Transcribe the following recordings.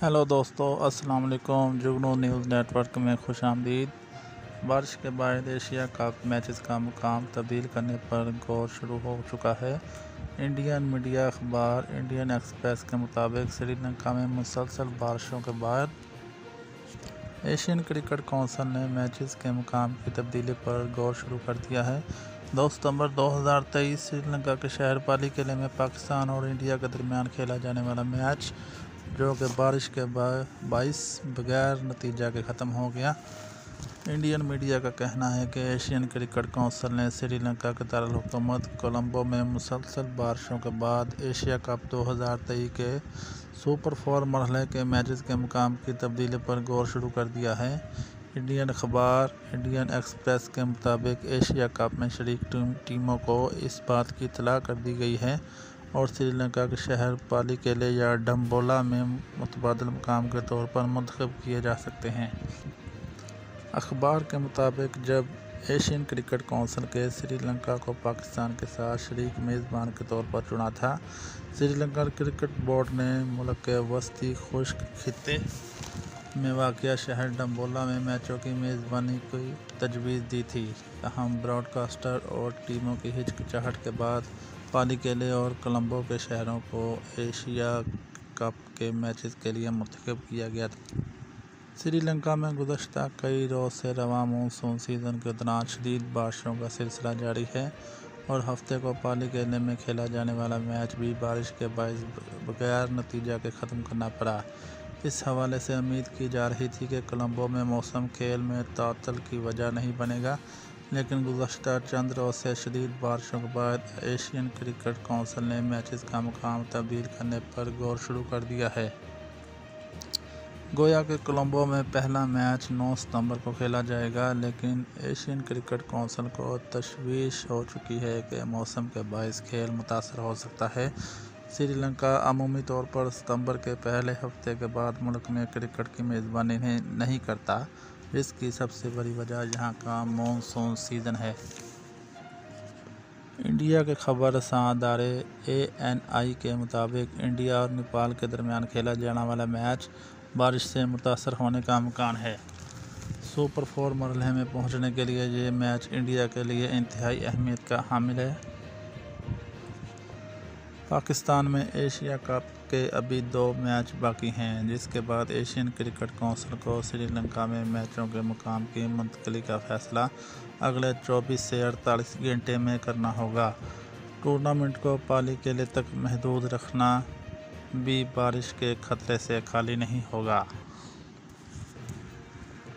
Hello दोस्तों, अस्सलाम वालेकुम। जुगनू न्यूज़ नेटवर्क में खुश आमदीद। बारिश के बाद एशिया कप मैचेस का मुकाम तब्दील करने पर गौर शुरू हो चुका है। इंडियन मीडिया अखबार इंडियन एक्सप्रेस के मुताबिक श्रीलंका में मुसलसल बारिशों के बाद एशियन क्रिकेट कौंसिल ने मैचेस के मुकाम की तब्दीली पर गौर शुरू कर दिया है। 2 सितंबर 2023 श्रीलंका के शहर पाली किले में पाकिस्तान और इंडिया के दरमियान खेला जाने वाला मैच, जो कि बारिश के बाइस बगैर नतीजा के ख़त्म हो गया। इंडियन मीडिया का कहना है कि एशियन क्रिकेट कौंसिल ने श्रीलंका के दारुल-हुकूमत कोलंबो में मुसलसल बारिशों के बाद एशिया कप 2023 के सुपर 4 मरहले के मैचेस के मुकाम की तब्दीली पर गौर शुरू कर दिया है। इंडियन अखबार इंडियन एक्सप्रेस के मुताबिक एशिया कप में शरीक टीमों को इस बात की इत्तला कर दी गई है और श्रीलंका के शहर पाली किले या डम्बोला में मुतबादिल मुकाम के तौर पर मुंतखब किए जा सकते हैं। अखबार के मुताबिक जब एशियन क्रिकेट कौंसिल के श्रीलंका को पाकिस्तान के साथ शरीक मेज़बान के तौर पर चुना था, श्रीलंका क्रिकेट बोर्ड ने मुल्क के वस्ती खुश्क खित्ते में वाक़िया शहर डम्बोला में मैचों की मेज़बानी की तजवीज़ दी थी। तहम ब्रॉडकास्टर और टीमों की हिचकिचाहट के बाद पाली किले और कोलंबो के शहरों को एशिया कप के मैचेस के लिए मुंतखब किया गया था। श्रीलंका में गुज़श्ता कई रोज़ से रवां मानसून सीज़न के दौरान शदीद बारिशों का सिलसिला जारी है और हफ्ते को पाली किले में खेला जाने वाला मैच भी बारिश के बाइस बगैर नतीजा के ख़त्म करना पड़ा। इस हवाले से उम्मीद की जा रही थी कि कोलंबो में मौसम खेल में तातल की वजह नहीं बनेगा, लेकिन गुज़श्ता चंद रोज़ से शदीद बारिशों के बाद एशियन क्रिकेट कौंसिल ने मैचेस का मुकाम तब्दील करने पर गौर शुरू कर दिया है। गोया के कोलंबो में पहला मैच 9 सितंबर को खेला जाएगा, लेकिन एशियन क्रिकेट कौंसिल को तशवीश हो चुकी है कि मौसम के बाइस खेल मुतासर हो सकता है। श्रीलंका अमूमी तौर पर सितंबर के पहले हफ्ते के बाद मुल्क में क्रिकेट की मेज़बानी नहीं करता, जिसकी सबसे बड़ी वजह यहाँ का मानसून सीज़न है। इंडिया के खबर रसां अदारे ANI के मुताबिक इंडिया और नेपाल के दरमियान खेला जाने वाला मैच बारिश से मुतासर होने का इम्कान है। सुपर 4 मरहले में पहुंचने के लिए ये मैच इंडिया के लिए इंतहाई अहमियत का हामिल है। पाकिस्तान में एशिया कप के अभी 2 मैच बाकी हैं, जिसके बाद एशियन क्रिकेट कौंसिल को श्रीलंका में मैचों के मुकाम की मुंतकली का फ़ैसला अगले 24 से 48 घंटे में करना होगा। टूर्नामेंट को पाली किले तक महदूद रखना भी बारिश के खतरे से खाली नहीं होगा।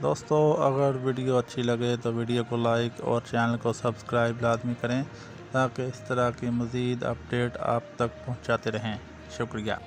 दोस्तों, अगर वीडियो अच्छी लगे तो वीडियो को लाइक और चैनल को सब्सक्राइब लाजमी करें, ताकि इस तरह की मज़ीद अपडेट आप तक पहुंचाते रहें। शुक्रिया।